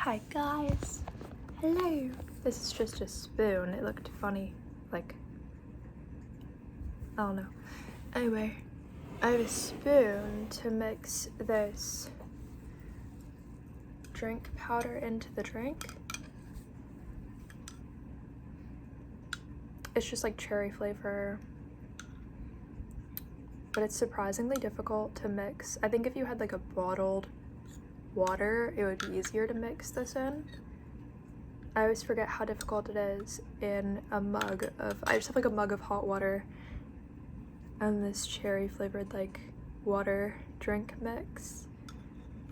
Hi guys. Hello. This is just a spoon. It looked funny. Like, I don't know. Anyway, I have a spoon to mix this drink powder into the drink. It's just like cherry flavor, but it's surprisingly difficult to mix. I think if you had like a bottled water, it would be easier to mix this in. I always forget how difficult it is in a mug of, I just have like a mug of hot water and this cherry flavored like water drink mix.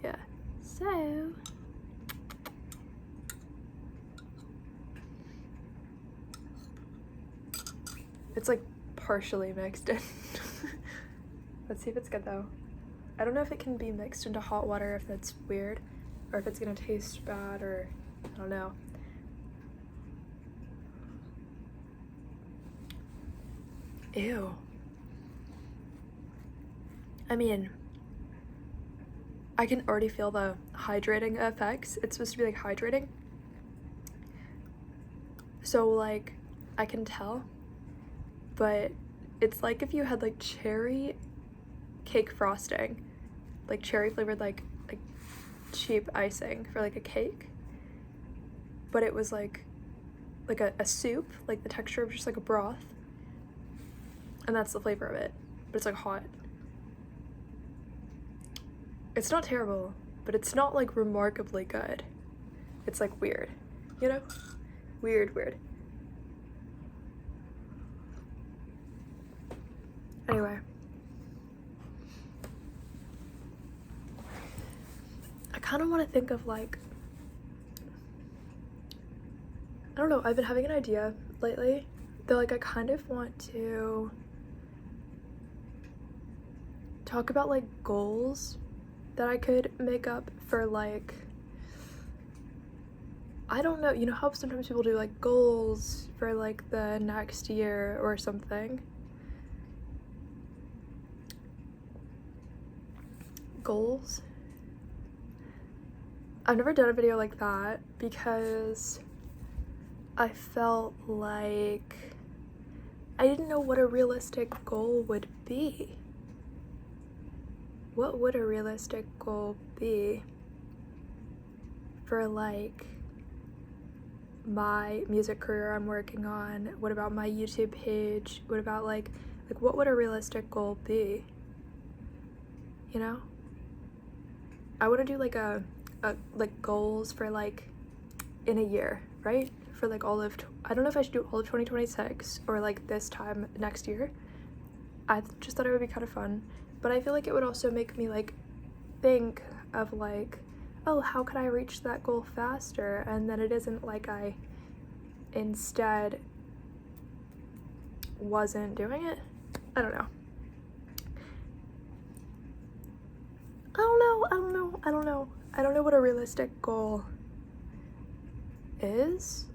Yeah, so it's like partially mixed in. Let's see if it's good though. I don't know if it can be mixed into hot water, if that's weird, or if it's gonna taste bad, or I don't know. Ew. I mean, I can already feel the hydrating effects. It's supposed to be like hydrating. So like, I can tell, but it's like if you had like cherry cake frosting, like cherry flavored like cheap icing for like a cake, but it was like a soup, like the texture of just like a broth, and that's the flavor of it, but it's like hot. It's not terrible, but it's not like remarkably good. It's like weird, you know? Weird. Anyway, I kind of want to think of like, I don't know, I've been having an idea lately that like I kind of want to talk about like goals that I could make up for like, I don't know, you know how sometimes people do like goals for like the next year or something? Goals? I've never done a video like that because I felt like I didn't know what a realistic goal would be. What would a realistic goal be for like my music career I'm working on? What about my YouTube page? What about like what would a realistic goal be? You know? I want to do like a like goals for like in a year, right? For like all of, I don't know if I should do all of 2026 or like this time next year. I just thought it would be kind of fun, but I feel like it would also make me like think of like, oh, how could I reach that goal faster? And then it isn't like I instead wasn't doing it. I don't know. I don't know what a realistic goal is,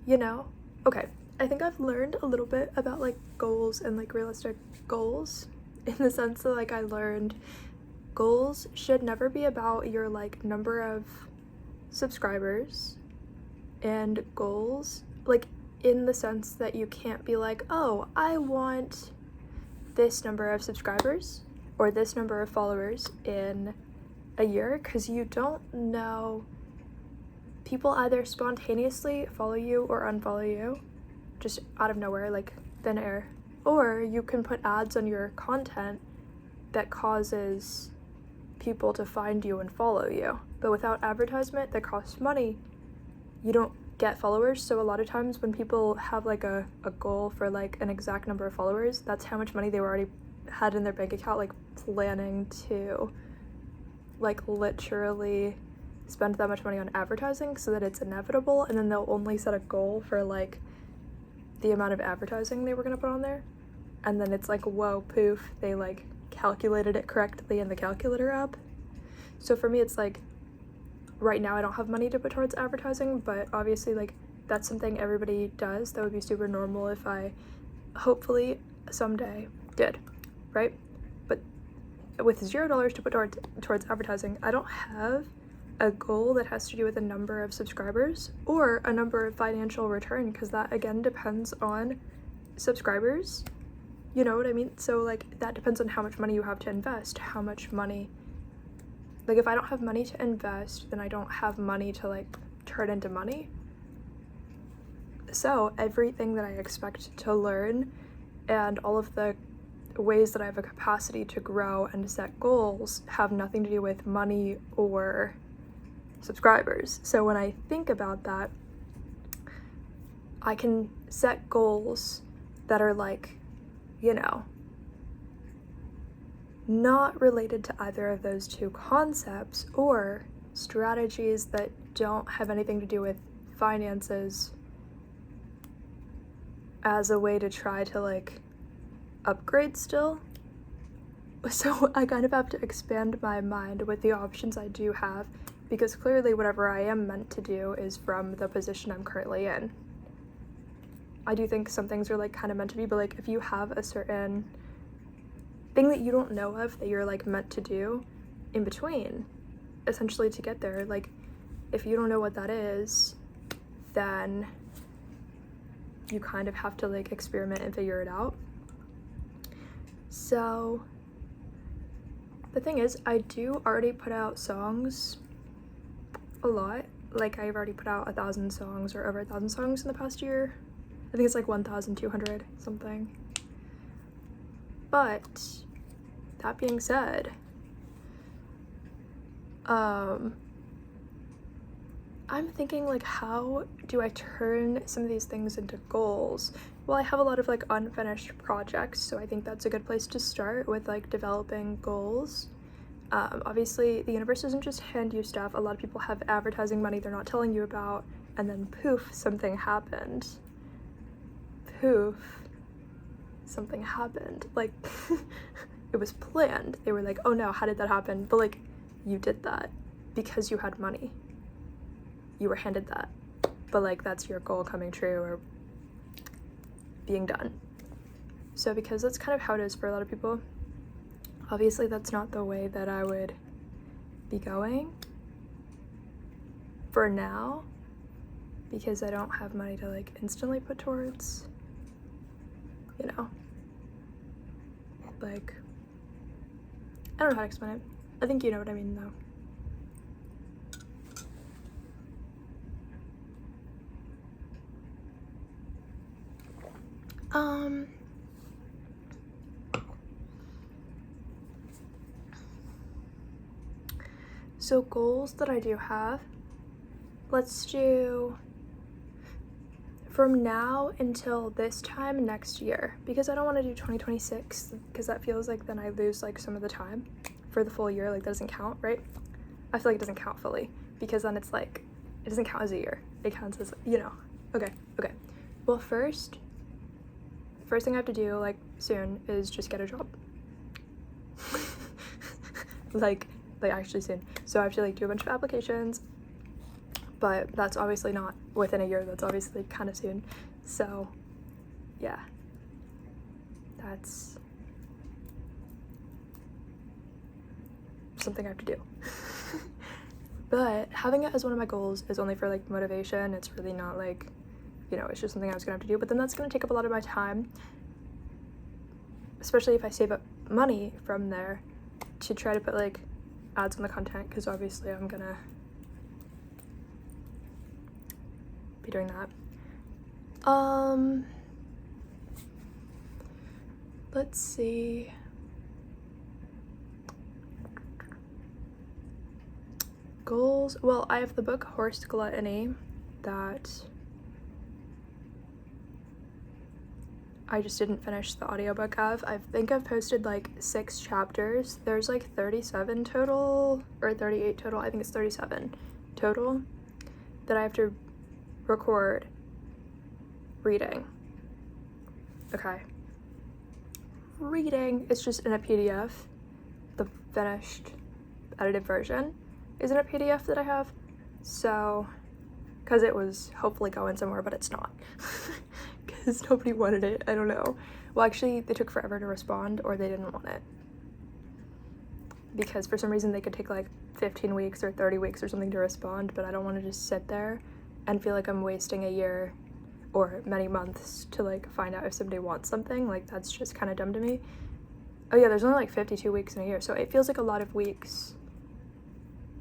you know? Okay, I think I've learned a little bit about like goals and like realistic goals, in the sense that like I learned goals should never be about your like number of subscribers, and goals like in the sense that you can't be like, oh, I want this number of subscribers or this number of followers in a year, because you don't know. People either spontaneously follow you or unfollow you just out of nowhere, like thin air, or you can put ads on your content that causes people to find you and follow you, but without advertisement that costs money, you don't get followers. So a lot of times when people have like a goal for like an exact number of followers, that's how much money they already had in their bank account, like planning to like literally spend that much money on advertising so that it's inevitable, and then they'll only set a goal for like the amount of advertising they were going to put on there, and then it's like, whoa, poof, they like calculated it correctly in the calculator app. So for me, it's like right now I don't have money to put towards advertising, but obviously like that's something everybody does. That would be super normal if I hopefully someday did, right? But with $0 to put towards advertising, I don't have a goal that has to do with a number of subscribers or a number of financial return, because that again depends on subscribers. You know what I mean? So like that depends on how much money you have to invest, how much money, like if I don't have money to invest, then I don't have money to like turn into money. So everything that I expect to learn and all of the ways that I have a capacity to grow and set goals have nothing to do with money or subscribers. So when I think about that, I can set goals that are like, you know, not related to either of those two concepts, or strategies that don't have anything to do with finances as a way to try to like upgrade still. So I kind of have to expand my mind with the options I do have, because clearly whatever I am meant to do is from the position I'm currently in. I do think some things are like kind of meant to be, but like if you have a certain thing that you don't know of that you're like meant to do in between, essentially to get there, like if you don't know what that is, then you kind of have to like experiment and figure it out. So the thing is, I do already put out songs a lot. Like I've already put out 1,000 songs or over 1,000 songs in the past year. I think it's like 1,200 something. But that being said, I'm thinking like, how do I turn some of these things into goals? Well, I have a lot of like unfinished projects, so I think that's a good place to start with like developing goals. Obviously, the universe doesn't just hand you stuff. A lot of people have advertising money they're not telling you about, and then poof, something happened. Poof, something happened. Like, it was planned. They were like, oh no, how did that happen? But like, you did that because you had money. You were handed that. But like, that's your goal coming true or being done. So because that's kind of how it is for a lot of people, obviously that's not the way that I would be going for now, because I don't have money to like instantly put towards, you know, like, I don't know how to explain it. I think you know what I mean though. So goals that I do have, let's do from now until this time next year, because I don't want to do 2026, because that feels like then I lose like some of the time for the full year. Like that doesn't count, right? I feel like it doesn't count fully, because then it's like, it doesn't count as a year. It counts as, you know, okay. Well, first thing I have to do like soon is just get a job. like actually soon. So I have to like do a bunch of applications, but that's obviously not within a year. That's obviously kind of soon. So yeah, that's something I have to do. But having it as one of my goals is only for like motivation. It's really not like, you know, it's just something I was gonna have to do, but then that's gonna take up a lot of my time, especially if I save up money from there to try to put like ads on the content, because obviously I'm gonna be doing that. Let's see. Goals. Well, I have the book Horse Gluttony that I just didn't finish the audiobook of. I think I've posted like 6 chapters. There's like 37 total, or 38 total. I think it's 37 total that I have to record reading. Okay. Reading is just in a PDF. The finished edited version is in a PDF that I have. So, because it was hopefully going somewhere, but it's not. Because nobody wanted it. I don't know. Well, actually, they took forever to respond, or they didn't want it. Because for some reason they could take like 15 weeks or 30 weeks or something to respond, but I don't want to just sit there and feel like I'm wasting a year or many months to like find out if somebody wants something. Like, that's just kind of dumb to me. Oh yeah, there's only like 52 weeks in a year, so it feels like a lot of weeks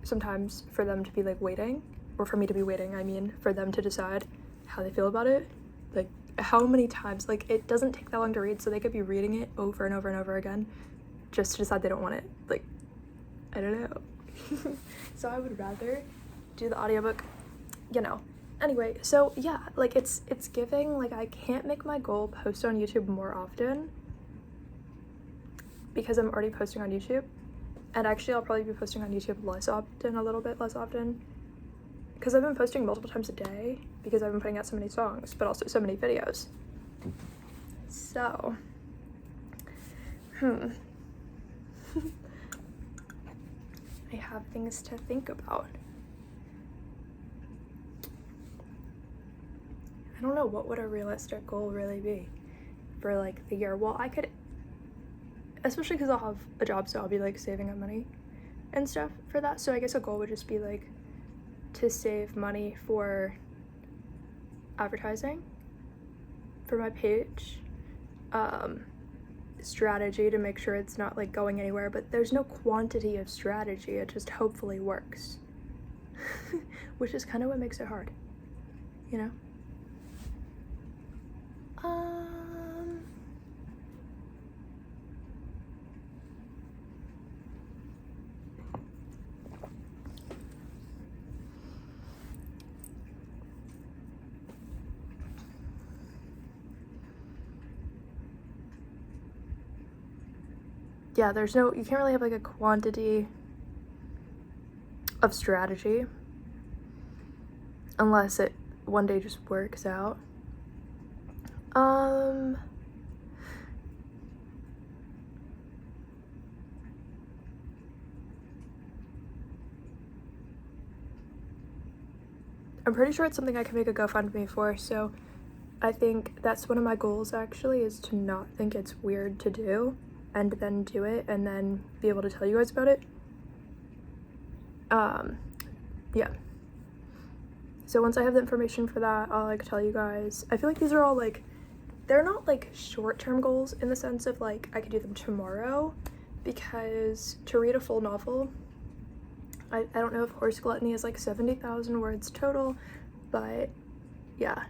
sometimes for them to be like waiting, or for me to be waiting, I mean, for them to decide how they feel about it. Like, how many times, like, it doesn't take that long to read, so they could be reading it over and over and over again just to decide they don't want it. Like, I don't know. So I would rather do the audiobook, you know. Anyway, so yeah, like, it's giving, like, I can't make my goal post on YouTube more often because I'm already posting on YouTube. And actually, I'll probably be posting on YouTube less often, a little bit less often, because I've been posting multiple times a day because I've been putting out so many songs, but also so many videos. So, I have things to think about. I don't know, what would a realistic goal really be for like the year? Well, I could, especially because I'll have a job, so I'll be like saving up money and stuff for that. So I guess a goal would just be like to save money for advertising for my page, strategy to make sure it's not like going anywhere, but there's no quantity of strategy, it just hopefully works. Which is kind of what makes it hard, you know? Yeah, there's no, you can't really have like a quantity of strategy unless it one day just works out. I'm pretty sure it's something I can make a GoFundMe for, so I think that's one of my goals actually, is to not think it's weird to do and then do it and then be able to tell you guys about it. Yeah. So once I have the information for that, I'll like tell you guys. I feel like these are all like, they're not like short-term goals in the sense of like I could do them tomorrow, because to read a full novel, I don't know if Horse Gluttony is like 70,000 words total, but yeah,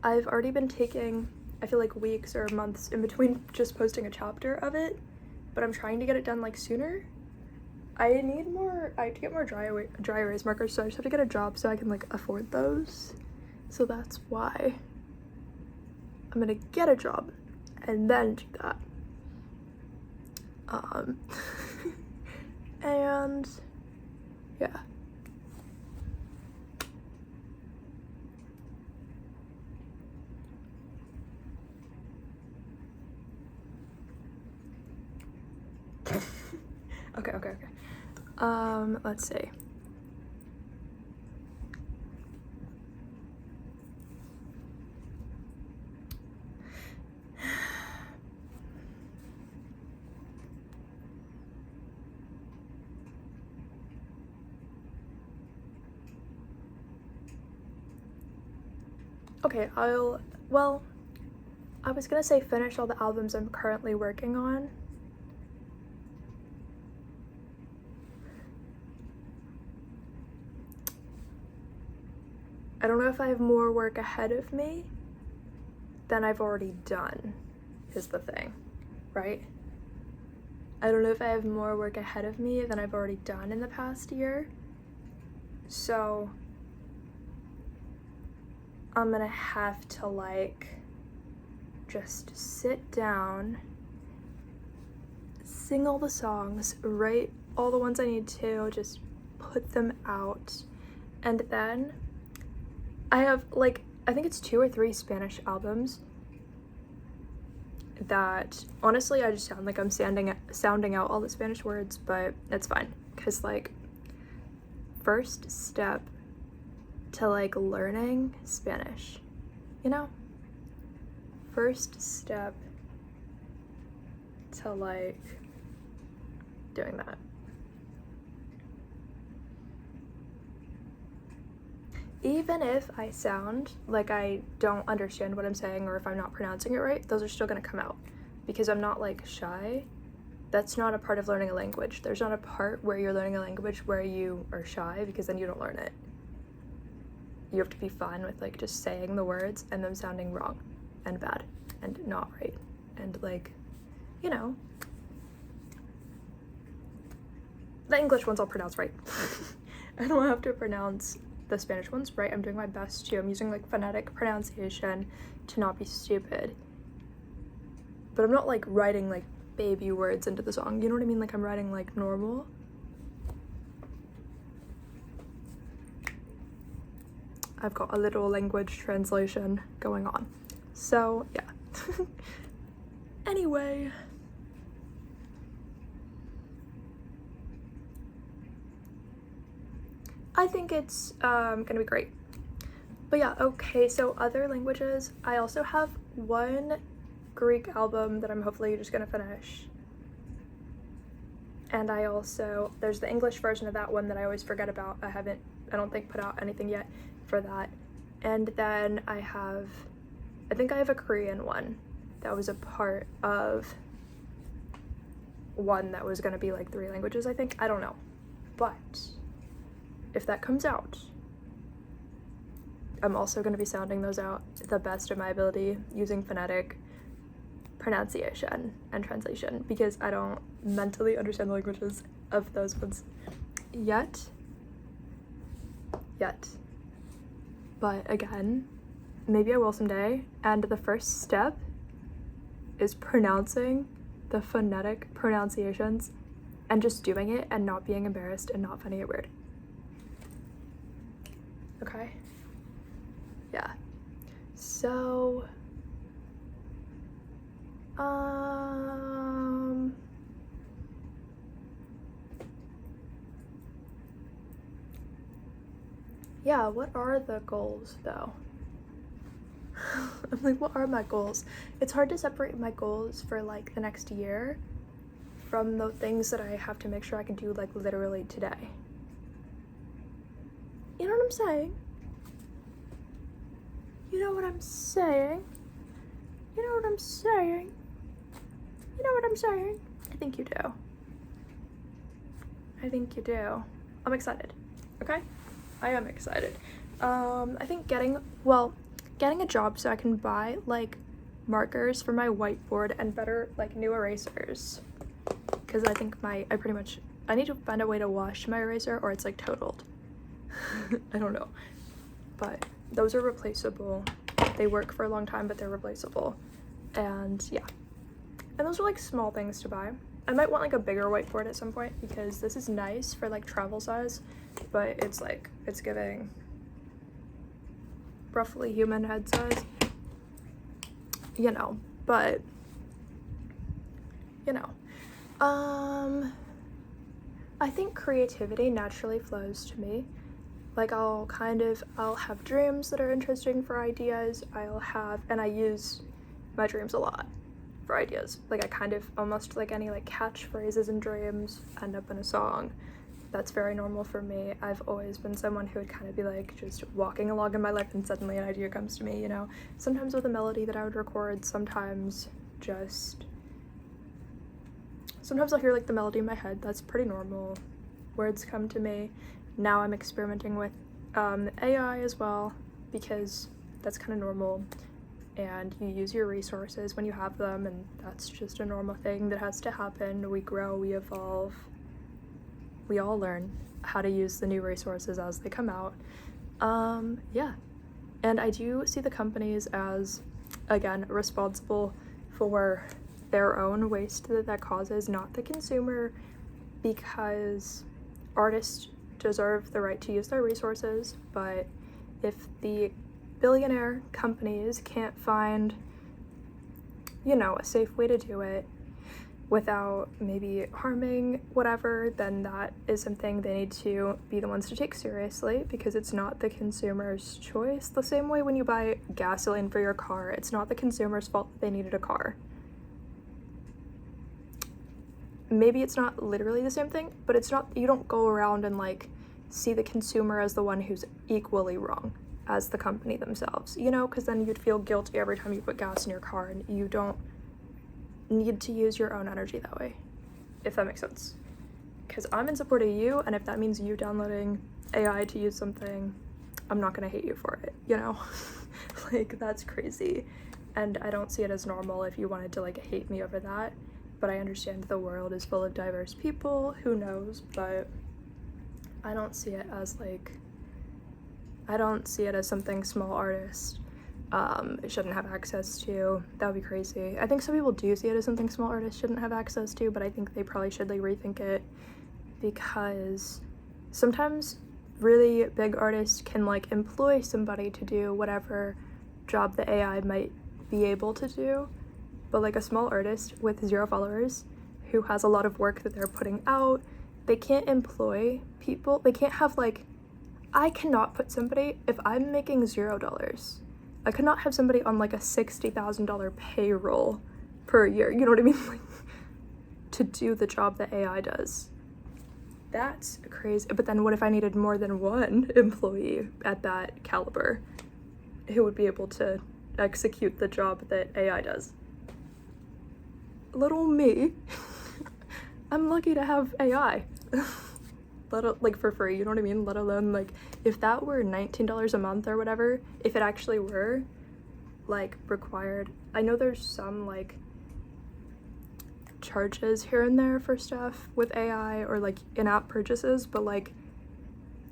I've already been taking, I feel like, weeks or months in between just posting a chapter of it, but I'm trying to get it done like sooner. I have to get more dry erase markers, so I just have to get a job so I can like afford those. So that's why I'm gonna get a job and then do that. And yeah. Okay. Let's see. Okay, I was gonna say finish all the albums I'm currently working on. I don't know if I have more work ahead of me than I've already done, is the thing, right? I don't know if I have more work ahead of me than I've already done in the past year. So I'm gonna have to like just sit down, sing all the songs, write all the ones I need to, just put them out. And then I have like, I think it's 2 or 3 Spanish albums that honestly I just sound like I'm sounding out all the Spanish words, but it's fine, because like, first step to like learning Spanish, you know? First step to like doing that even if I sound like I don't understand what I'm saying or if I'm not pronouncing it right, those are still gonna come out because I'm not like shy. That's not a part of learning a language. There's not a part where you're learning a language where you are shy because then you don't learn it. You have to be fine with like just saying the words and them sounding wrong and bad and not right and like, you know, the English ones I'll pronounce right. I don't have to pronounce the Spanish ones right. I'm doing my best to. I'm using like phonetic pronunciation to not be stupid. But I'm not like writing like baby words into the song. You know what I mean? Like I'm writing like normal. I've got a little language translation going on. So yeah. Anyway. I think it's gonna be great. But yeah, okay, so other languages. I also have one Greek album that I'm hopefully just gonna finish. And I also, there's the English version of that one that I always forget about. I don't think put out anything yet for that. And then I think I have a Korean one that was a part of one that was gonna be like 3 languages, I think. I don't know. But if that comes out, I'm also going to be sounding those out the best of my ability using phonetic pronunciation and translation because I don't mentally understand the languages of those ones yet. But again, maybe I will someday, and the first step is pronouncing the phonetic pronunciations and just doing it and not being embarrassed and not finding it weird. Okay. Yeah. So, yeah, what are the goals though? I'm like, what are my goals? It's hard to separate my goals for like the next year from the things that I have to make sure I can do like literally today. You know what I'm saying? You know what I'm saying? You know what I'm saying? You know what I'm saying? I think you do. I think you do. I'm excited. Okay? I am excited. I think getting a job so I can buy like markers for my whiteboard and better like new erasers. Because I think I need to find a way to wash my eraser or it's like totaled. I don't know, but those are replaceable. They work for a long time, but they're replaceable. And yeah, and those are like small things to buy. I might want like a bigger whiteboard at some point because this is nice for like travel size, but it's giving roughly human head size, you know, but you know, I think creativity naturally flows to me. Like I'll have dreams that are interesting for ideas. And I use my dreams a lot for ideas. Like I kind of almost like any like catchphrases and dreams end up in a song. That's very normal for me. I've always been someone who would kind of be like just walking along in my life and suddenly an idea comes to me, you know, sometimes with a melody that I would record, sometimes I'll hear like the melody in my head. That's pretty normal. Words come to me. Now I'm experimenting with AI as well because that's kind of normal and you use your resources when you have them and that's just a normal thing that has to happen. We grow, we evolve, we all learn how to use the new resources as they come out. Yeah, and I do see the companies as, again, responsible for their own waste that causes, not the consumer, because artists deserve the right to use their resources, but if the billionaire companies can't find, you know, a safe way to do it without maybe harming whatever, then that is something they need to be the ones to take seriously because it's not the consumer's choice. The same way when you buy gasoline for your car, it's not the consumer's fault that they needed a car. Maybe it's not literally the same thing, but it's not, you don't go around and like see the consumer as the one who's equally wrong as the company themselves, you know, because then you'd feel guilty every time you put gas in your car, and you don't need to use your own energy that way, if that makes sense. Because I'm in support of you, and if that means you downloading AI to use something, I'm not gonna hate you for it, you know? Like, that's crazy. And I don't see it as normal if you wanted to, like, hate me over that. But I understand the world is full of diverse people, who knows, but I don't see it as, like, I don't see it as something small artists shouldn't have access to. That would be crazy. I think some people do see it as something small artists shouldn't have access to, but I think they probably should, like, rethink it, because sometimes really big artists can, like, employ somebody to do whatever job the AI might be able to do, but like a small artist with 0 followers who has a lot of work that they're putting out, they can't employ people. They can't have, like, I cannot put somebody, if I'm making $0, I could not have somebody on, like, a $60,000 payroll per year, you know what I mean? Like, to do the job that AI does. That's crazy. But then what if I needed more than one employee at that caliber who would be able to execute the job that AI does? Little me. I'm lucky to have AI. Like, for free, you know what I mean? Let alone, like, if that were $19 a month or whatever, if it actually were, like, required. I know there's some, like, charges here and there for stuff with AI or, like, in-app purchases, but, like,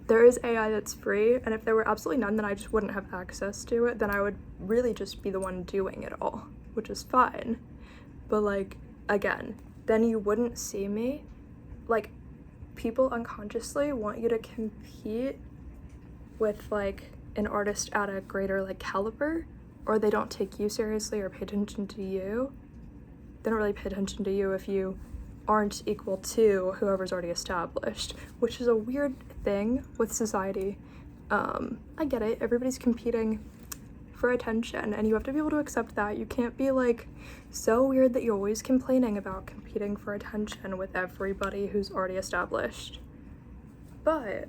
there is AI that's free, and if there were absolutely none, then I just wouldn't have access to it. Then I would really just be the one doing it all, which is fine. But, like, again, then you wouldn't see me. Like, people unconsciously want you to compete with, like, an artist at a greater, like, caliber, or they don't take you seriously or pay attention to you. They don't really pay attention to you if you aren't equal to whoever's already established, which is a weird thing with society. I get it, everybody's competing for attention, and you have to be able to accept that. You can't be, like, so weird that you're always complaining about competing for attention with everybody who's already established. But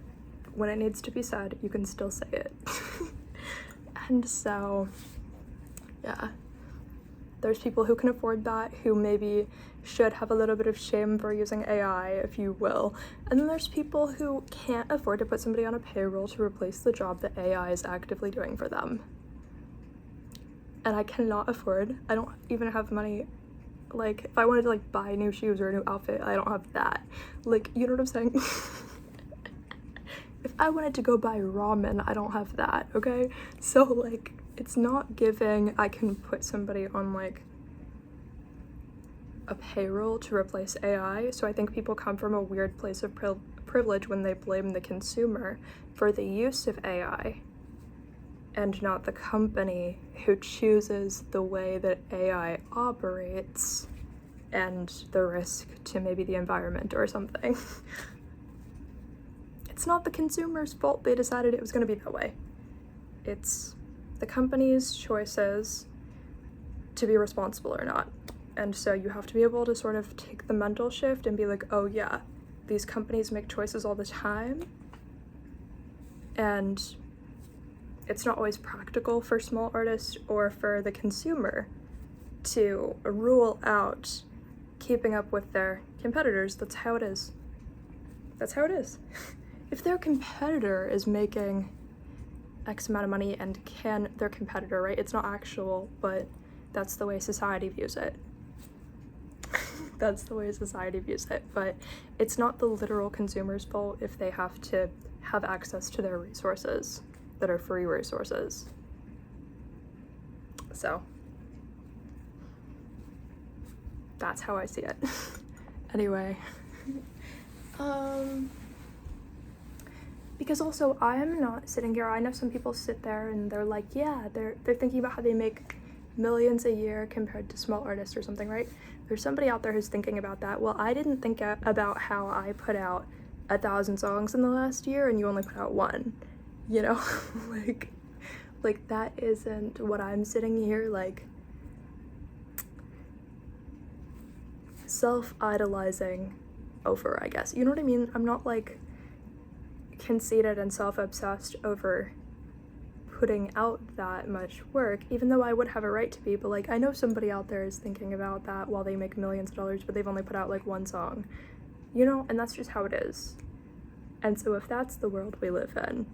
when it needs to be said, you can still say it. And so, yeah. There's people who can afford that, who maybe should have a little bit of shame for using AI, if you will. And then there's people who can't afford to put somebody on a payroll to replace the job that AI is actively doing for them. And I cannot afford, I don't even have money, like, if I wanted to, like, buy new shoes or a new outfit, I don't have that. Like, you know what I'm saying? If I wanted to go buy ramen, I don't have that, okay? So, like, it's not giving I can put somebody on, like, a payroll to replace AI. So I think people come from a weird place of privilege when they blame the consumer for the use of AI and not the company who chooses the way that AI operates and the risk to maybe the environment or something. It's not the consumer's fault they decided it was going to be that way. It's the company's choices to be responsible or not. And so you have to be able to sort of take the mental shift and be like, oh yeah, these companies make choices all the time, and it's not always practical for small artists or for the consumer to rule out keeping up with their competitors. That's how it is. That's how it is. If their competitor is making X amount of money and their competitor, right? It's not actual, but that's the way society views it. That's the way society views it. But it's not the literal consumer's fault if they have to have access to their resources that are free resources. So that's how I see it. Anyway, because also I'm not sitting here, I know some people sit there and they're like, yeah, they're thinking about how they make millions a year compared to small artists or something, right? There's somebody out there who's thinking about that. Well, I didn't think about how I put out 1,000 songs in the last year and you only put out one, you know? like that isn't what I'm sitting here, like, self-idolizing over, I guess. You know what I mean? I'm not, like, conceited and self-obsessed over putting out that much work, even though I would have a right to be, but like I know somebody out there is thinking about that while they make millions of dollars, but they've only put out like one song, you know, and that's just how it is. And so if that's the world we live in,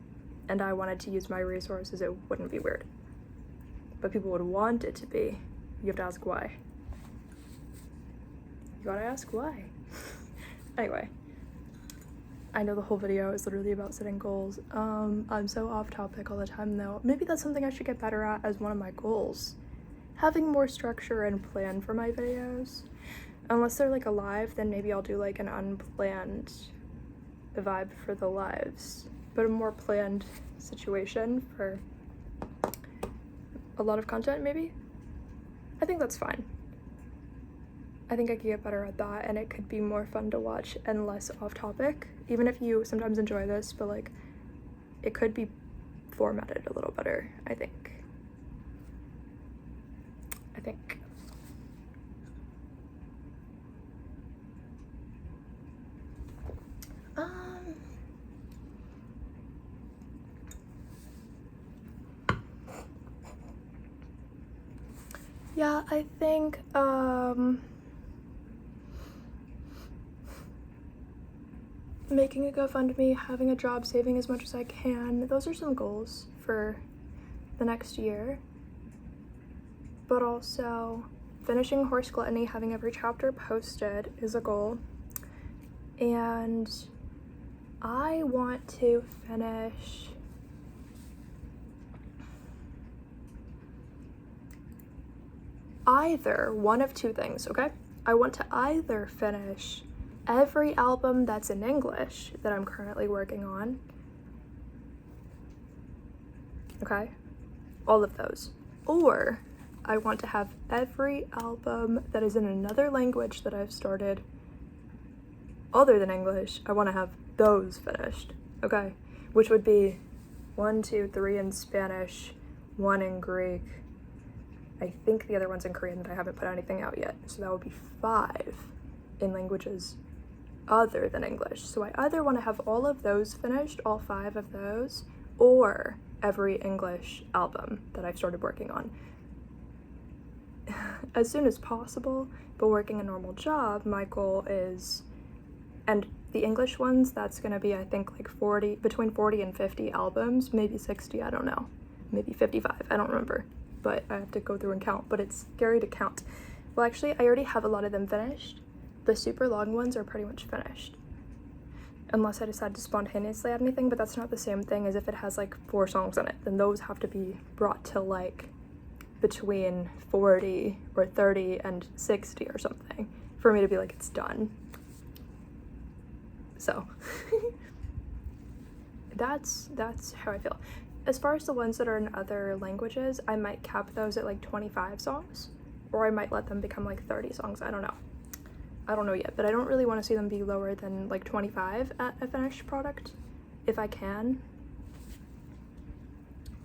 and I wanted to use my resources, it wouldn't be weird. But people would want it to be. You have to ask why. You gotta ask why. Anyway, I know the whole video is literally about setting goals. I'm so off topic all the time though. Maybe that's something I should get better at as one of my goals. Having more structure and plan for my videos. Unless they're like a live, then maybe I'll do like an unplanned vibe for the lives. But a more planned situation for a lot of content maybe? I think that's fine. I think I could get better at that, and it could be more fun to watch and less off topic. Even if you sometimes enjoy this, but like it could be formatted a little better, I think. Yeah, I think making a GoFundMe, having a job, saving as much as I can, those are some goals for the next year. But also finishing Horse Gluttony, having every chapter posted is a goal. And I want to finish either one of two things, okay? I want to either finish every album that's in English that I'm currently working on, okay? All of those. Or I want to have every album that is in another language that I've started other than English, I want to have those finished, okay? Which would be 1, 2, 3 in Spanish, 1 in Greek. I think the other one's in Korean that I haven't put anything out yet. So that would be 5 in languages other than English. So I either want to have all of those finished, all 5 of those, or every English album that I've started working on as soon as possible. But working a normal job, my goal is, and the English ones, that's gonna be, I think, like between 40 and 50 albums, maybe 60, I don't know, maybe 55, I don't remember, but I have to go through and count, but it's scary to count. Well, actually, I already have a lot of them finished. The super long ones are pretty much finished, unless I decide to spontaneously add anything, but that's not the same thing as if it has like 4 songs in it. Then those have to be brought to like between 40 or 30 and 60 or something for me to be like, it's done. So that's how I feel. As far as the ones that are in other languages, I might cap those at like 25 songs, or I might let them become like 30 songs. I don't know yet, but I don't really want to see them be lower than like 25 at a finished product if I can.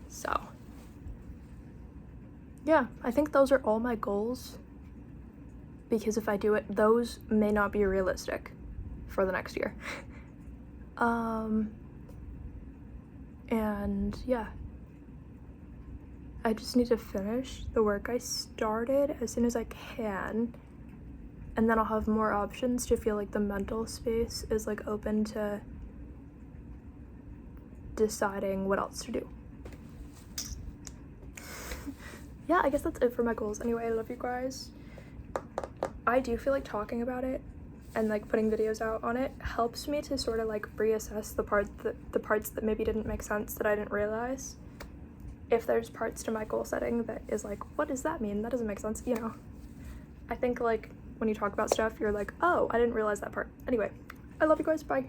So yeah, I think those are all my goals, because if I do it, those may not be realistic for the next year. And yeah, I just need to finish the work I started as soon as I can, and then I'll have more options to feel like the mental space is like open to deciding what else to do. Yeah, I guess that's it for my goals. Anyway, I love you guys. I do feel like talking about it and like putting videos out on it helps me to sort of like reassess the parts that maybe didn't make sense, that I didn't realize. If there's parts to my goal setting that is like, what does that mean? That doesn't make sense, you know? I think like when you talk about stuff, you're like, oh, I didn't realize that part. Anyway, I love you guys, bye.